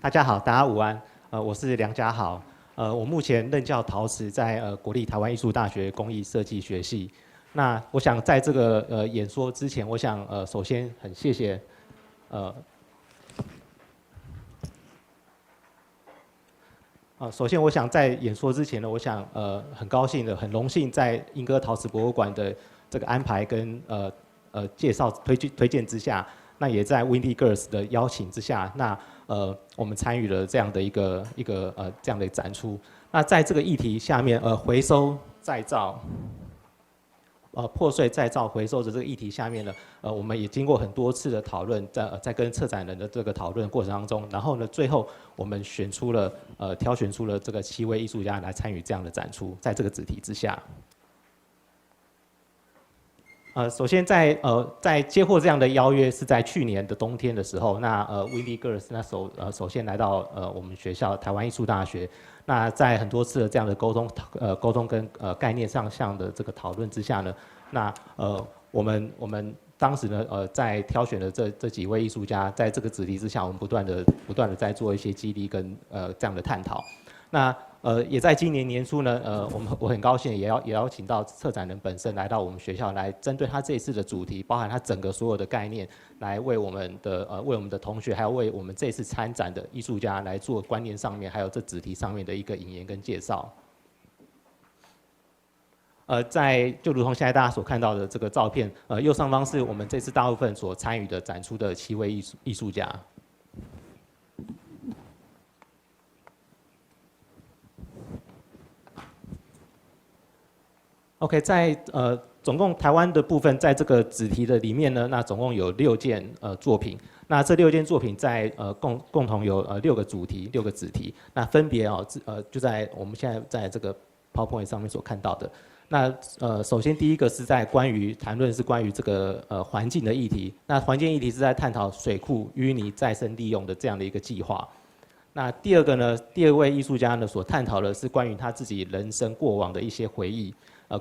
大家好，大家午安。我是梁家豪。我目前任教陶瓷，在国立台湾艺术大学工艺设计学系。那我想在这个演说之前，我想首先很谢谢首先我想在演说之前呢，我想很高兴的，很荣幸在莺歌陶瓷博物馆的这个安排跟介绍推荐之下，那也在 Windy Girls 的邀请之下，那我们参与了这样的一个这样的展出。那在这个议题下面，回收再造。破碎再造回收的这个议题下面呢，我们也经过很多次的讨论，在跟策展人的这个讨论过程当中，然后呢，最后我们挑选出了这个7位艺术家来参与这样的展出，在这个主题之下。首先在接获这样的邀约是在去年的冬天的时候，那Windy Girls 那首先来到我们学校台湾艺术大学，那在很多次的这样的沟通跟概念上的这个讨论之下呢，那我们当时呢在挑选的这几位艺术家，在这个主题之下，我们不断的在做一些激励跟这样的探讨。那也在今年年初呢，我很高兴也邀请到策展人本身来到我们学校，来针对他这一次的主题，包含他整个所有的概念，来为我们的同学，还有为我们这次参展的艺术家来做观念上面，还有这主题上面的一个引言跟介绍。就如同现在大家所看到的这个照片，右上方是我们这次大部分所参与的展出的7位艺术家。OK， 在总共台湾的部分，在这个子题的里面呢，那总共有6件作品。那这6件作品在共同有6个主题、6个子题。那分别就在我们现在在这个 PowerPoint 上面所看到的。那首先第一个是在谈论是关于这个环境的议题。那环境议题是在探讨水库淤泥再生利用的这样的一个计划。那第二个呢，第2位艺术家呢所探讨的是关于他自己人生过往的一些回忆。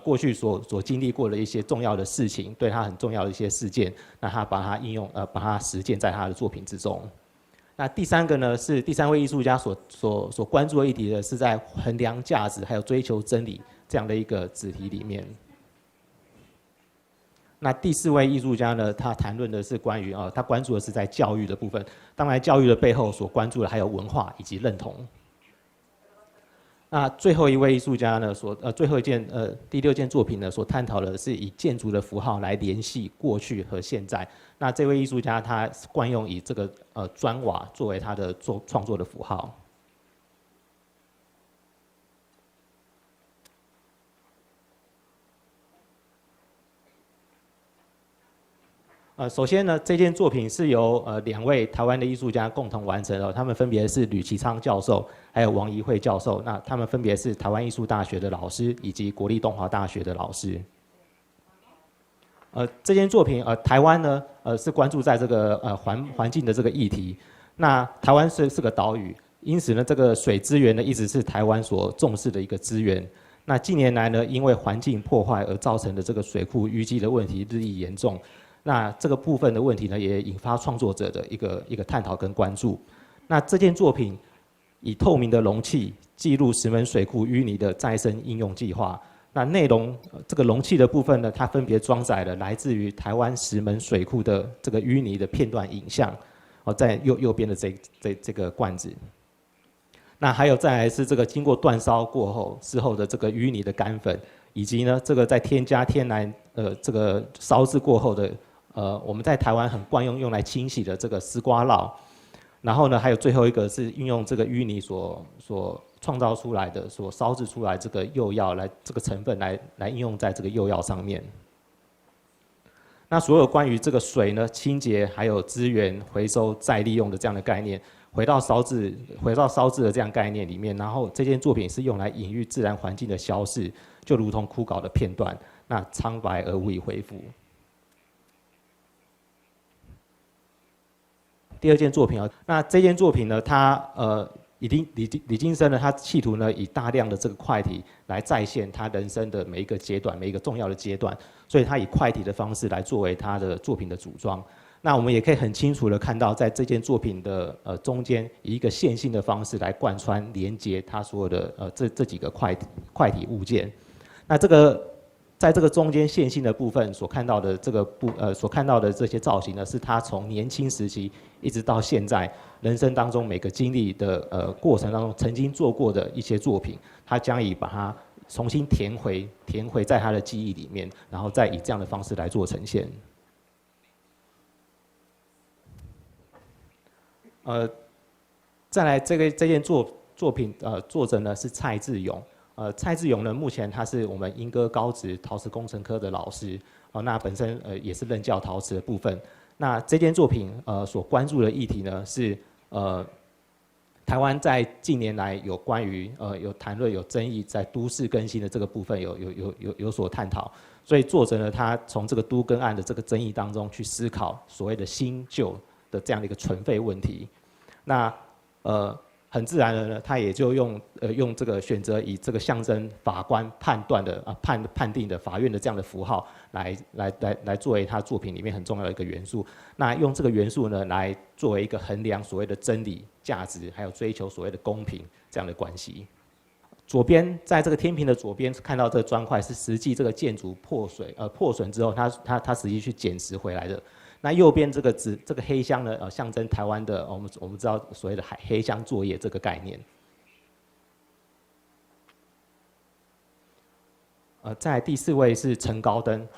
过去所经历过的一些重要的事情，对他很重要的一些事件，那他把它应用，把它实践在他的作品之中。那第3个呢，是第3位艺术家所关注的议题呢，是在衡量价值还有追求真理这样的一个子题里面。那第4位艺术家呢，他谈论的是关于他关注的是在教育的部分，当然教育的背后所关注的还有文化以及认同。那最后一位艺术家呢，最后一件第6件作品呢，所探讨的是以建筑的符号来联系过去和现在。那这位艺术家他惯用以这个砖瓦作为他的创作的符号。首先呢，这件作品是由2位台湾的艺术家共同完成的，他们分别是吕其昌教授，还有王怡慧教授。那他们分别是台湾艺术大学的老师，以及国立东华大学的老师。这件作品台湾呢是关注在这个环境的这个议题。那台湾是个岛屿，因此呢，这个水资源呢一直是台湾所重视的一个资源。那近年来呢，因为环境破坏而造成的这个水库淤积的问题日益严重。那这个部分的问题呢，也引发创作者的一个探讨跟关注。那这件作品以透明的容器记录石门水库淤泥的再生应用计划。那内容这个容器的部分呢，它分别装载了来自于台湾石门水库的这个淤泥的片段影像，在右边的这个罐子。那还有再来是这个经过煅烧之后的这个淤泥的干粉，以及呢这个在添加天然这个烧制过后的我们在台湾很惯用来清洗的这个丝瓜酪。然后呢，还有最后一个是运用这个淤泥所创造出来的、所烧制出来这个釉药这个成分来应用在这个釉药上面。那所有关于这个水呢清洁、还有资源回收再利用的这样的概念，回到烧制的这样概念里面，然后这件作品是用来隐喻自然环境的消逝，就如同枯槁的片段，那苍白而无以恢复。第2件作品那这件作品呢，它李金生呢，他企图呢以大量的这个块体来再现他人生的每一个阶段、每一个重要的阶段，所以他以块体的方式来作为他的作品的组装。那我们也可以很清楚的看到，在这件作品的中间，以一个线性的方式来贯穿连接它所有的这几个块体物件。那在这个中间线性的部分所看到的所看到的这些造型呢，是他从年轻时期一直到现在人生当中每个经历的过程当中曾经做过的一些作品，他将以把它重新填回在他的记忆里面，然后再以这样的方式来做呈现。再来这件作品作者呢是蔡志勇。蔡志勇呢，目前他是我们莺歌高职陶瓷工程科的老师，那本身也是任教陶瓷的部分。那这件作品所关注的议题呢是台湾在近年来有关于有谈论有争议在都市更新的这个部分有所探讨，所以作者呢他从这个都更案的这个争议当中去思考所谓的新旧的这样的一个存废问题。那很自然的呢，他也就用这个选择以这个象征法官判断的判定的法院的这样的符号来作为他作品里面很重要的一个元素。那用这个元素呢来作为一个衡量所谓的真理价值，还有追求所谓的公平这样的关系。左边在这个天平的左边看到这个砖块是实际这个建筑破损之后，它实际去捡拾回来的。那右边这个黑箱呢，象征台湾的我们知道所谓的黑箱作业这个概念。再来第4位是陈高登，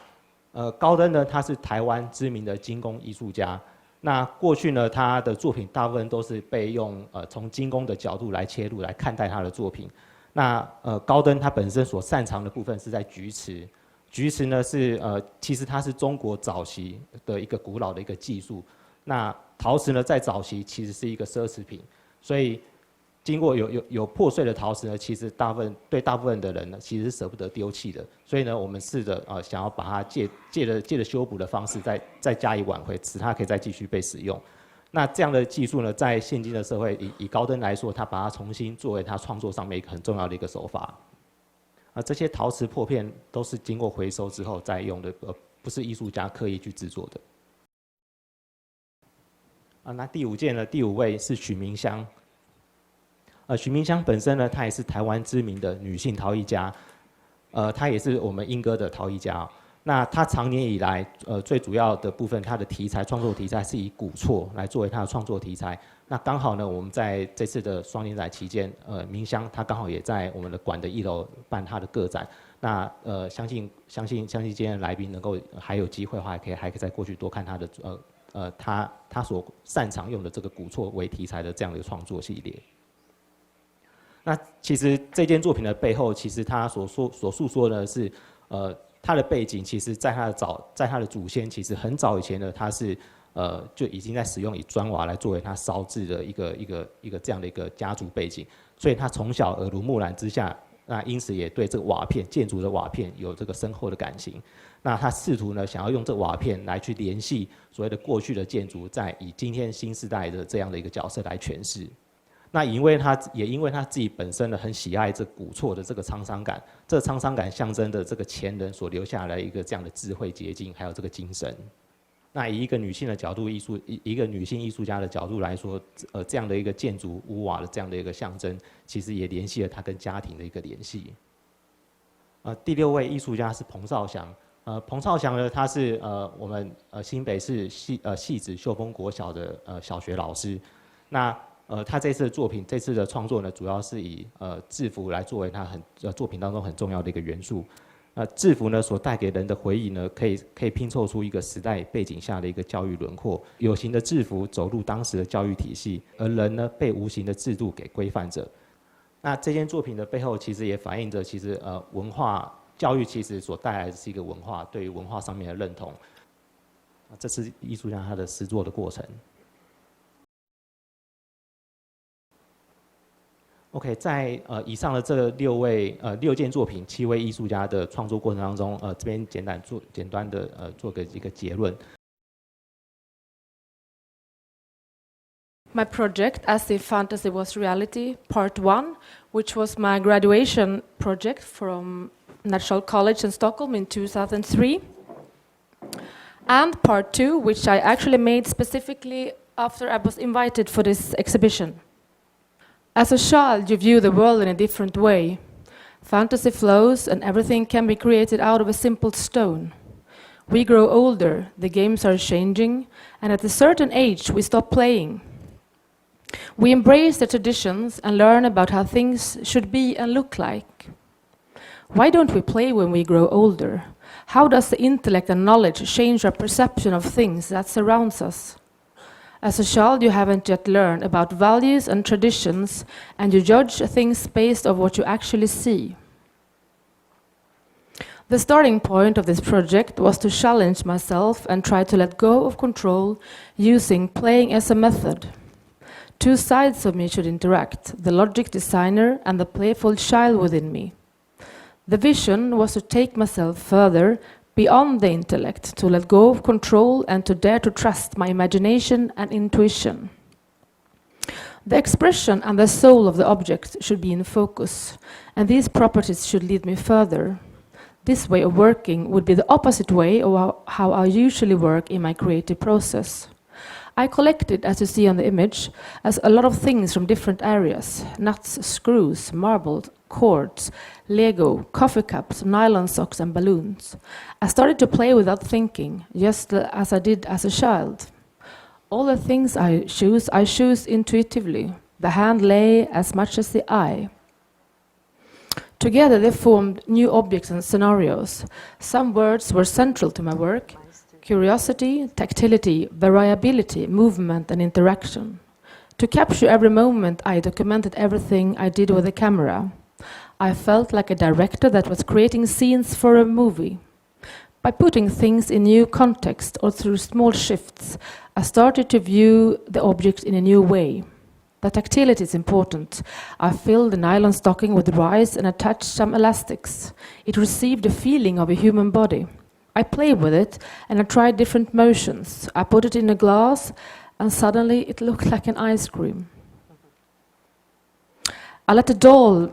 高登呢他是台湾知名的金工艺术家。那过去呢他的作品大部分都是被用从金工的角度来切入来看待他的作品。那高登他本身所擅长的部分是在菊瓷。菊瓷呢是其实它是中国早期的一个古老的一个技术。那陶瓷呢在早期其实是一个奢侈品，所以经过有破碎的陶瓷呢，其实大部分的人呢其实是舍不得丢弃的。所以呢我们试着想要把它借着修补的方式再加以挽回，使它可以再继续被使用。那这样的技术呢，在现今的社会以高登来说，他把它重新作为他创作上面一个很重要的一个手法。这些陶瓷破片都是经过回收之后再用的，不是艺术家刻意去制作的。那第5件呢，第5位是许明香。许明香本身呢，她也是台湾知名的女性陶艺家，她也是我们莺歌的陶艺家。那她长年以来，最主要的部分，她的创作题材是以古厝来作为她的创作题材。那刚好呢，我们在这次的双年展期间，明香她刚好也在我们的馆的1楼办她的个展。那相信今天的来宾能够还有机会的话，还可以再过去多看她的她所擅长用的这个古厝为题材的这样的一个创作系列。那其实这件作品的背后，其实它所诉说的是它的背景，其实在它的祖先，其实很早以前呢，它是就已经在使用以砖瓦来作为它烧制的一个这样的一个家族背景，所以他从小耳濡目染之下，那因此也对这个瓦片建筑的瓦片有这个深厚的感情。那他试图呢，想要用这瓦片来去联系所谓的过去的建筑，在以今天新时代的这样的一个角色来诠释。那因为他自己本身呢很喜爱这古厝的这个沧桑感，这个沧桑感象征的这个前人所留下来一个这样的智慧结晶，还有这个精神。那以一个女性的角度一个女性艺术家的角度来说，这样的一个建筑屋瓦的这样的一个象征，其实也联系了她跟家庭的一个联系。第6位艺术家是彭绍祥。彭绍祥呢，他是我们新北市汐止秀峰国小的小学老师。那他这次的作品，这次的创作呢，主要是以制服来作为他作品当中很重要的一个元素。制服呢所带给人的回忆呢，可以拼凑出一个时代背景下的一个教育轮廓。有形的制服走入当时的教育体系，而人呢被无形的制度给规范着。那这件作品的背后，其实也反映着其实文化教育其实所带来的是一个文化对于文化上面的认同。这是艺术家他的实作的过程。OK， 在以上的这6件作品，7位艺术家的创作过程当中，这边简单的做个一个结论。My project, As If Fantasy Was Reality, Part 1, which was my graduation project from National College in Stockholm in 2003. And part 2, which I actually made specifically after I was invited for this exhibition. As a child, you view the world in a different way. Fantasy flows and everything can be created out of a simple stone. We grow older, the games are changing, and at a certain age we stop playing. We embrace the traditions and learn about how things should be and look like. Why don't we play when we grow older? How does the intellect and knowledge change our perception of things that surrounds us? As a child, you haven't yet learned about values and traditions, and you judge things based on what you actually see. The starting point of this project was to challenge myself and try to let go of control using playing as a method. Two sides of me should interact, the logic designer and the playful child within me. The vision was to take myself further, beyond the intellect, to let go of control and to dare to trust my imagination and intuition. The expression and the soul of the object should be in focus, and these properties should lead me further. This way of working would be the opposite way of how I usually work in my creative process. I collected, as you see on the image, as a lot of things from different areas: nuts, screws, marbles, cords, Lego, coffee cups, nylon socks and balloons. I started to play without thinking, just as I did as a child. All the things I choose intuitively. The hand lay as much as the eye. Together they formed new objects and scenarios. Some words were central to my work: curiosity, tactility, variability, movement and interaction. To capture every moment, I documented everything I did with the camera. I felt like a director that was creating scenes for a movie. By putting things in new context or through small shifts, I started to view the object in a new way. The tactility is important. I filled the nylon stocking with rice and attached some elastics. It received the feeling of a human body. I played with it and I tried different motions. I put it in a glass and suddenly it looked like an ice cream. I let the doll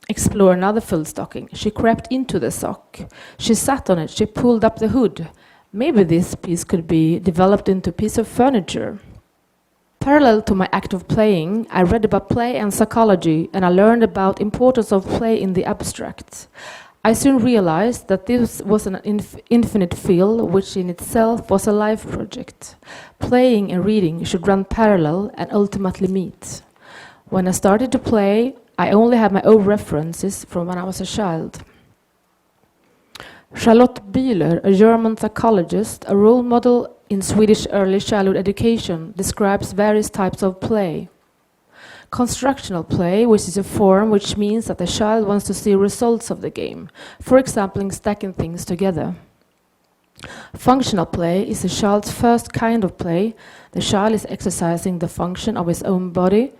explore another full stocking. She crept into the sock. She sat on it. She pulled up the hood. Maybe this piece could be developed into a piece of furniture. Parallel to my act of playing, I read about play and psychology, and I learned about the importance of play in the abstract. I soon realized that this was an infinite field, which in itself was a life project. Playing and reading should run parallel and ultimately meet. When I started to play, I only had my own references from when I was a child. Charlotte Bühler, a German psychologist, a role model in Swedish early childhood education, describes various types of play. Constructional play, which is a form which means that the child wants to see results of the game, for example, in stacking things together. Functional play is the child's first kind of play. The child is exercising the function of his own body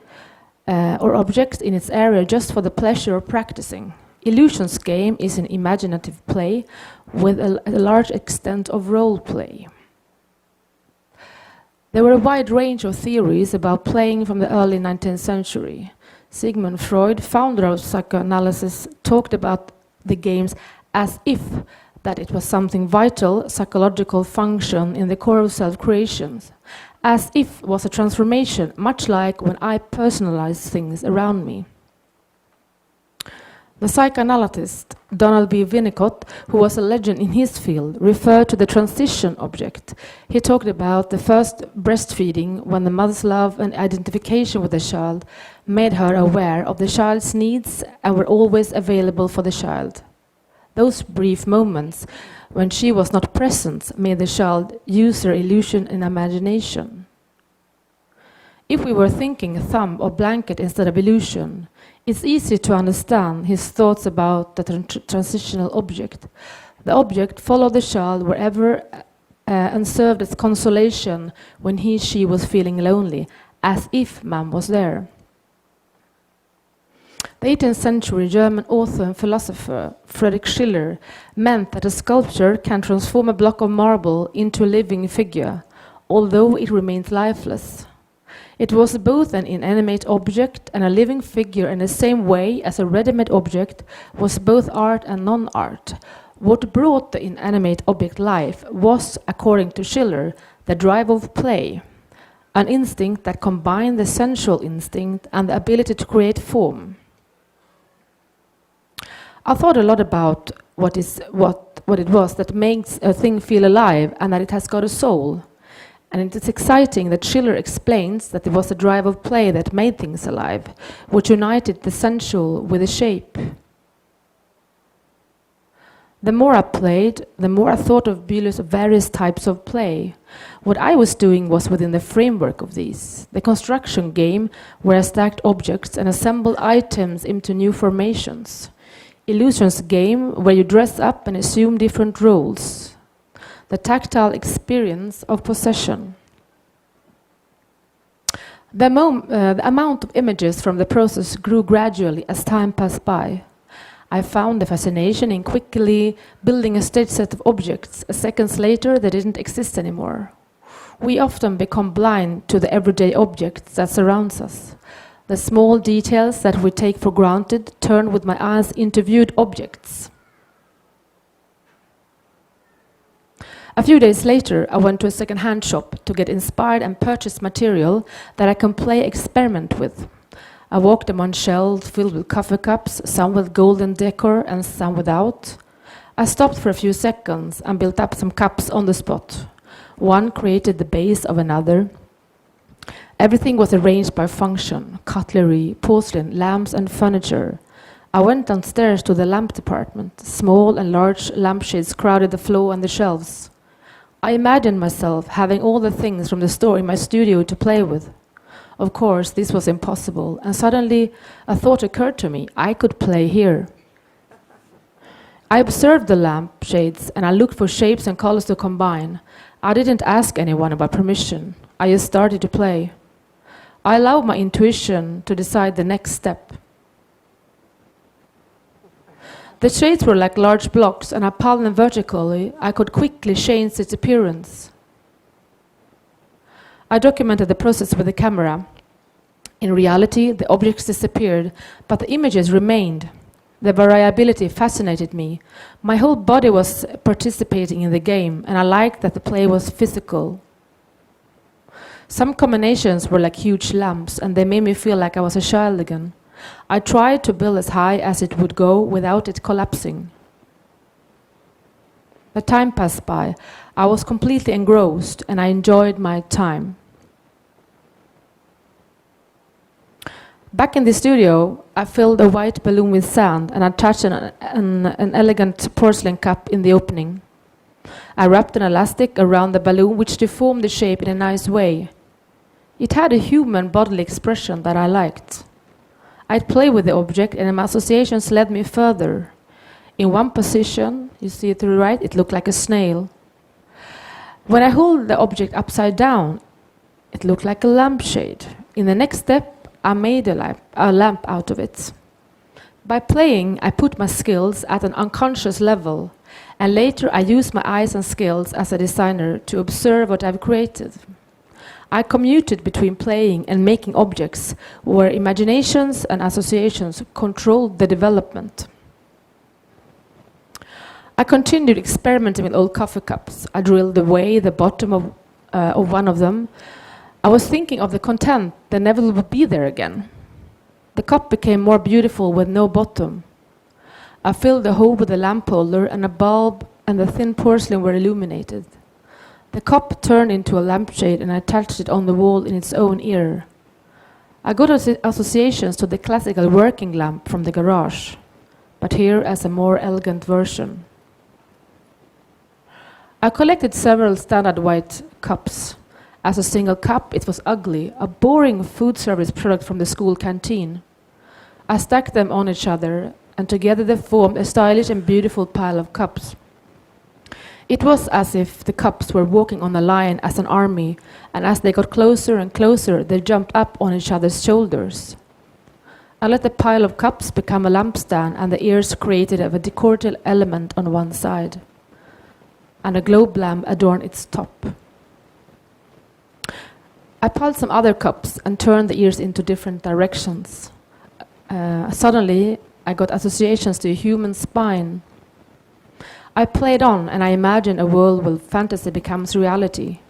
or object in its area just for the pleasure of practicing. Illusions game is an imaginative play with a large extent of role play. There were a wide range of theories about playing from the early 19th century. Sigmund Freud, founder of psychoanalysis, talked about the games as if that it was something vital, psychological function in the core of self-creation. As if was a transformation, much like when I personalize things around me. The psychoanalyst Donald B. Winnicott, who was a legend in his field, referred to the transition object. He talked about the first breastfeeding, when the mother's love and identification with the child made her aware of the child's needs and were always available for the child. Those brief moments when she was not present made the child use her illusion and imagination. If we were thinking thumb or blanket instead of illusion, it's easy to understand his thoughts about the transitional object. The object followed the child wherever and served as consolation when she was feeling lonely, as if mom was there. The 18th century German author and philosopher Friedrich Schiller meant that a sculpture can transform a block of marble into a living figure, although it remains lifeless. It was both an inanimate object and a living figure in the same way as a ready-made object was both art and non-art. What brought the inanimate object life was, according to Schiller, the drive of play, an instinct that combined the sensual instinct and the ability to create form. I thought a lot about what it was that makes a thing feel alive and that it has got a soul. And it is exciting that Schiller explains that it was the drive of play that made things alive, which united the sensual with the shape. The more I played, the more I thought of Bülow's various types of play. What I was doing was within the framework of these. The construction game, where I stacked objects and assembled items into new formations. Illusions game, where you dress up and assume different roles. The tactile experience of possession. The amount of images from the process grew gradually as time passed by. I found the fascination in quickly building a stage set of objects. Seconds later, they didn't exist anymore. We often become blind to the everyday objects that surrounds us. The small details that we take for granted turn with my eyes into viewed objects. A few days later, I went to a second-hand shop to get inspired and purchase material that I can play experiment with. I walked among shelves filled with coffee cups, some with golden decor and some without. I stopped for a few seconds and built up some cups on the spot. One created the base of another. Everything was arranged by function: cutlery, porcelain, lamps and furniture. I went downstairs to the lamp department. Small and large lampshades crowded the floor and the shelves. I imagined myself having all the things from the store in my studio to play with. Of course, this was impossible, and suddenly a thought occurred to me: I could play here. I observed the lampshades and I looked for shapes and colors to combine. I didn't ask anyone about permission. I just started to play. I allowed my intuition to decide the next step. The shades were like large blocks, and I piled them vertically. I could quickly change its appearance. I documented the process with the camera. In reality, the objects disappeared, but the images remained. The variability fascinated me. My whole body was participating in the game, and I liked that the play was physical. Some combinations were like huge lamps, and they made me feel like I was a child again. I tried to build as high as it would go without it collapsing. The time passed by. I was completely engrossed, and I enjoyed my time. Back in the studio, I filled a white balloon with sand, and I touched an elegant porcelain cup in the opening. I wrapped an elastic around the balloon, which deformed the shape in a nice way. It had a human bodily expression that I liked. I'd play with the object, and my associations led me further. In one position, you see it to the right, it looked like a snail. When I hold the object upside down, it looked like a lampshade. In the next step, I made a lamp out of it. By playing, I put my skills at an unconscious level, and later I used my eyes and skills as a designer to observe what I've created. I commuted between playing and making objects where imaginations and associations controlled the development. I continued experimenting with old coffee cups. I drilled away the bottom of one of them. I was thinking of the content that never would be there again. The cup became more beautiful with no bottom. I filled the hole with a lamp holder, and a bulb and the thin porcelain were illuminated. The cup turned into a lampshade, and I attached it on the wall in its own ear. I got associations to the classical working lamp from the garage, but here as a more elegant version. I collected several standard white cups. As a single cup, it was ugly, a boring food service product from the school canteen. I stacked them on each other, and together they formed a stylish and beautiful pile of cups. It was as if the cups were walking on a line as an army, and as they got closer and closer, they jumped up on each other's shoulders. I let the pile of cups become a lampstand, and the ears created of a decorative element on one side, and a globe lamp adorned its top. I piled some other cups and turned the ears into different directions. Suddenly, I got associations to a human spine. I played on and I imagined a world where fantasy becomes reality,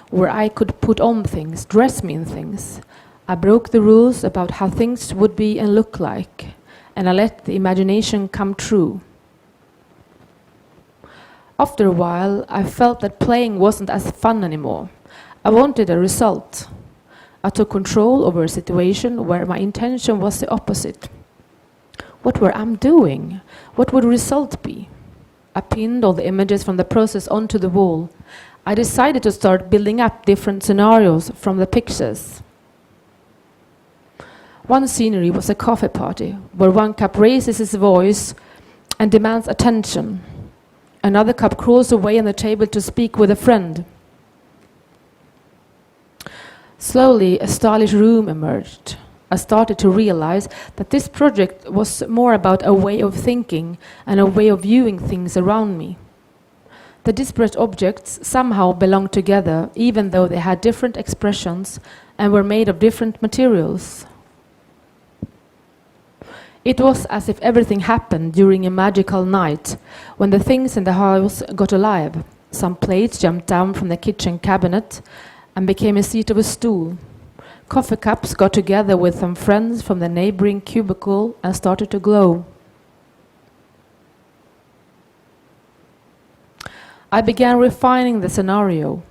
where I could put on things, dress me in things. I broke the rules about how things would be and look like, and I let the imagination come true. After a while, I felt that playing wasn't as fun anymore. I wanted a result. I took control over a situation where my intention was the opposite. What were I doing? What would the result be? I pinned all the images from the process onto the wall. I decided to start building up different scenarios from the pictures. One scenery was a coffee party, where one cup raises its voice and demands attention. Another cup crawls away on the table to speak with a friend. Slowly, a stylish room emerged. I started to realize that this project was more about a way of thinking and a way of viewing things around me. The disparate objects somehow belonged together, even though they had different expressions and were made of different materials. It was as if everything happened during a magical night, when the things in the house got alive. Some plates jumped down from the kitchen cabinet and became a seat of a stool. Coffee cups got together with some friends from the neighboring cubicle and started to glow. I began refining the scenario.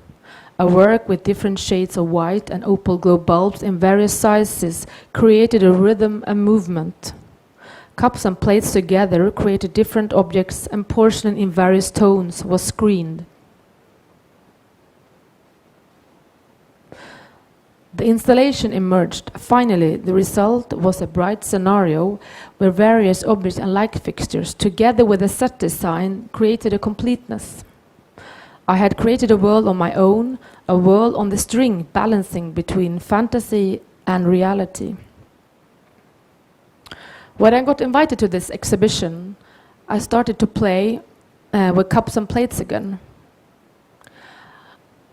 A work with different shades of white and opal glow bulbs in various sizes created a rhythm and movement. Cups and plates together created different objects, and porcelain in various tones was screened. The installation emerged. Finally, the result was a bright scenario where various objects and light fixtures, together with a set design, created a completeness. I had created a world on my own, a world on the string balancing between fantasy and reality. When I got invited to this exhibition, I started to play with cups and plates again.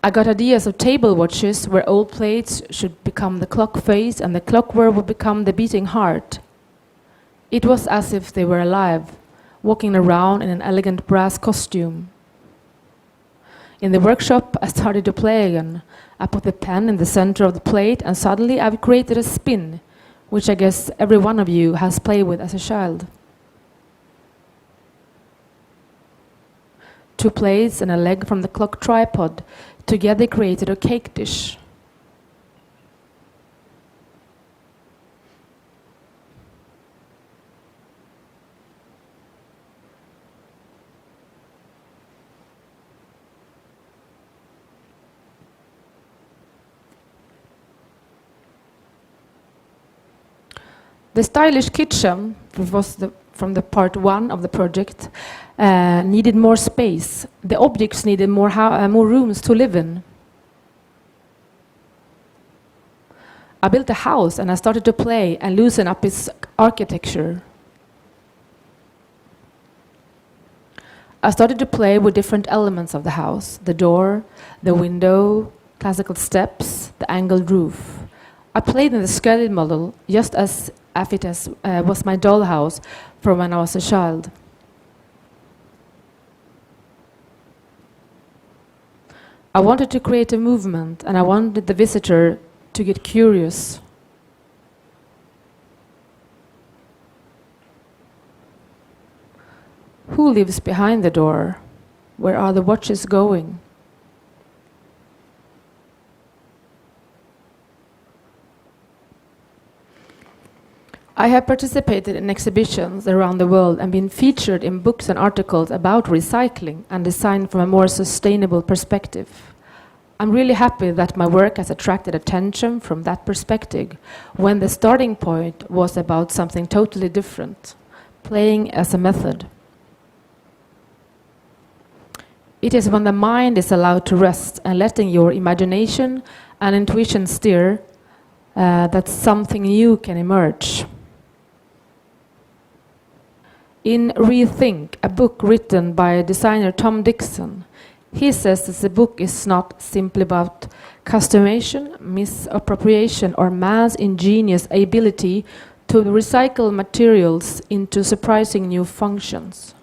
I got ideas of table watches where old plates should become the clock face and the clockwork would become the beating heart. It was as if they were alive, walking around in an elegant brass costume. In the workshop, I started to play again. I put the pen in the center of the plate and suddenly I've created a spin, which I guess every one of you has played with as a child. 2 plates and a leg from the clock tripod together created a cake dish. The stylish kitchen, which was from the part 1 of the project, needed more space. The objects needed more rooms to live in. I built a house and I started to play and loosen up its architecture. I started to play with different elements of the house: the door, the window, classical steps, the angled roof. I played in the skeleton model just as if it was my dollhouse from when I was a child. I wanted to create a movement and I wanted the visitor to get curious. Who lives behind the door? Where are the watches going? I have participated in exhibitions around the world and been featured in books and articles about recycling and design from a more sustainable perspective. I'm really happy that my work has attracted attention from that perspective, when the starting point was about something totally different, playing as a method. It is when the mind is allowed to rest and letting your imagination and intuition steer that something new can emerge. In Rethink, a book written by designer Tom Dixon, he says that the book is not simply about customization, misappropriation, or man's ingenious ability to recycle materials into surprising new functions.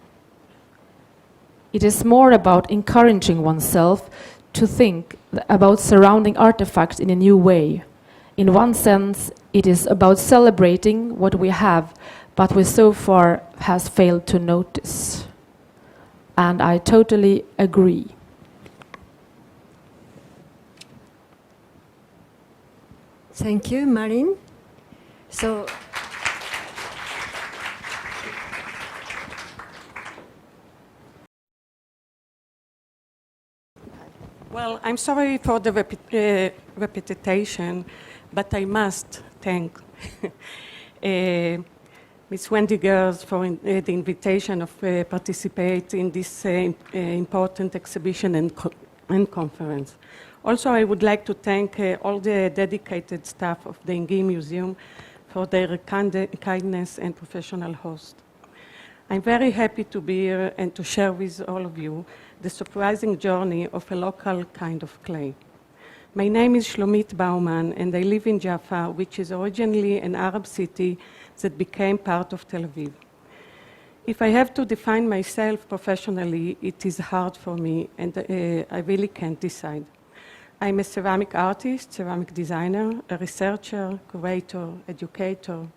It is more about encouraging oneself to think about surrounding artifacts in a new way. In one sense, it is about celebrating what we have, but we so far has failed to notice. And I totally agree. Thank you, Marin. So, well, I'm sorry for the repetition, but I must thank Ms. Wendy Gers for the invitation of participate in this important exhibition and conference. Also, I would like to thank all the dedicated staff of the Engi Museum for their kindness and professional host. I'm very happy to be here and to share with all of you the surprising journey of a local kind of clay. My name is Shlomit Bauman, and I live in Jaffa, which is originally an Arab city that became part of Tel Aviv. If I have to define myself professionally, it is hard for me, and I really can't decide. I'm a ceramic artist, ceramic designer, a researcher, curator, educator.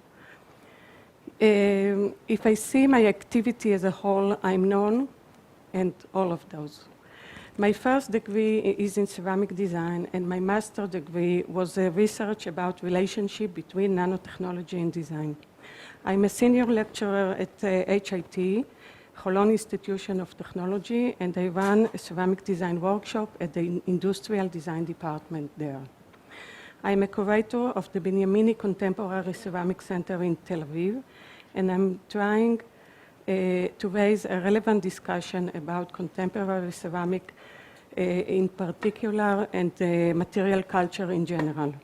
If I see my activity as a whole, I'm known, and all of those. My first degree is in ceramic design, and my master's degree was a research about relationship between nanotechnology and design. I'm a senior lecturer at HIT, Holon Institution of Technology, and I run a ceramic design workshop at the Industrial Design Department there. I'm a curator of the Binyamini Contemporary Ceramic Center in Tel Aviv, and I'm trying to raise a relevant discussion about contemporary ceramic in particular and material culture in general.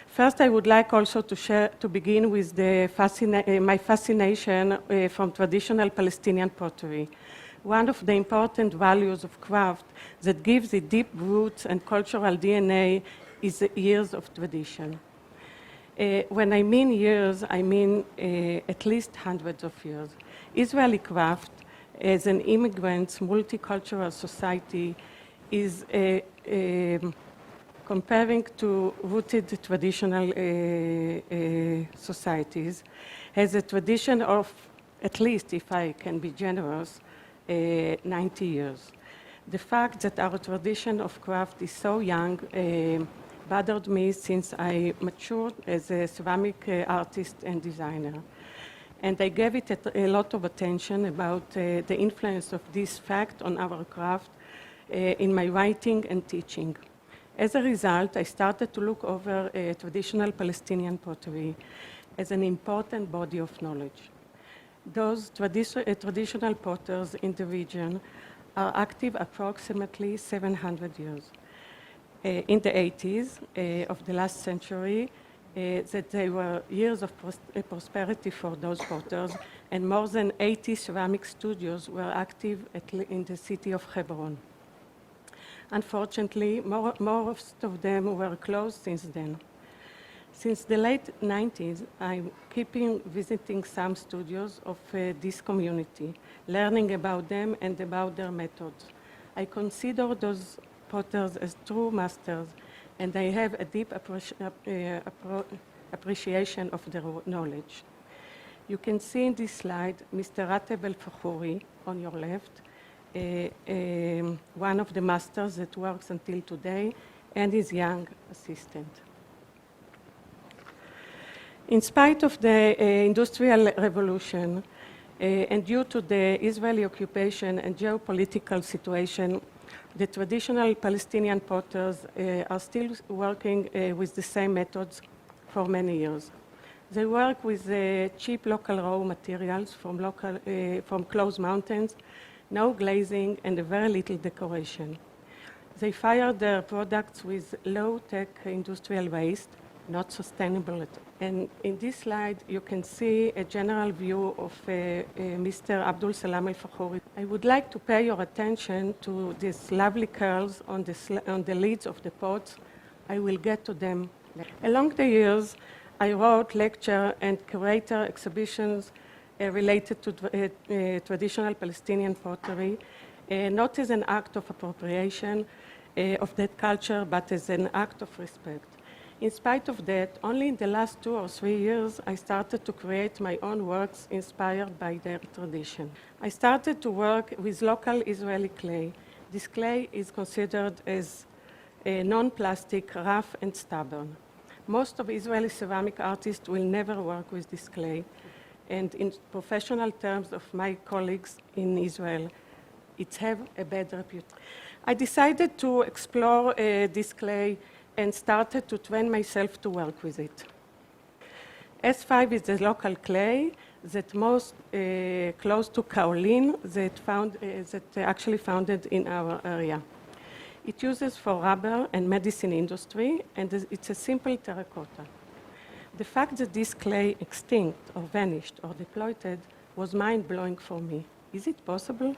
First, I would like also to begin with my fascination from traditional Palestinian pottery. One of the important values of craft that gives it deep roots and cultural DNA is the years of tradition. When I mean years, I mean at least hundreds of years. Israeli craft, as an immigrant multicultural society, is comparing to rooted traditional societies, has a tradition of, at least if I can be generous, 90 years. The fact that our tradition of craft is so young bothered me since I matured as a ceramic artist and designer. And I gave it a lot of attention about the influence of this fact on our craft in my writing and teaching. As a result, I started to look over traditional Palestinian pottery as an important body of knowledge. Those traditional potters in the region are active approximately 700 years. In the 80s of the last century, that they were years of prosperity for those potters, and more than 80 ceramic studios were active in the city of Hebron. Unfortunately, most of them were closed since then. Since the late 90s, I'm keeping visiting some studios of this community, learning about them and about their methods. I consider those potters as true masters, and I have a deep appreciation of their knowledge. You can see in this slide Mr. Rateb El-Fakhouri on your left, one of the masters that works until today, and his young assistant. In spite of the Industrial Revolution, and due to the Israeli occupation and geopolitical situation, the traditional Palestinian potters are still working with the same methods for many years. They work with cheap local raw materials from close mountains, no glazing, and very little decoration. They fire their products with low-tech industrial waste, not sustainable at all. And in this slide, you can see a general view of Mr. Abdul Salam El-Fakhouri. I would like to pay your attention to these lovely curls on the lids of the pots. I will get to them later. Along the years, I wrote lecture and curator exhibitions related to traditional Palestinian pottery, not as an act of appropriation of that culture, but as an act of respect. In spite of that, only in the last 2 or 3 years, I started to create my own works inspired by their tradition. I started to work with local Israeli clay. This clay is considered as non-plastic, rough and stubborn. Most of Israeli ceramic artists will never work with this clay. And in professional terms of my colleagues in Israel, it has a bad reputation. I decided to explore this clay and started to train myself to work with it. S5 is the local clay that most close to kaolin that actually founded in our area. It uses for rubber and medicine industry, and it's a simple terracotta. The fact that this clay extinct or vanished or depleted was mind-blowing for me. Is it possible?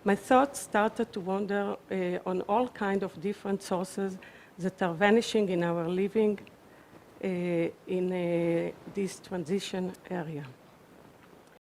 My thoughts started to wander on all kinds of different sources that are vanishing in our living in this transition area.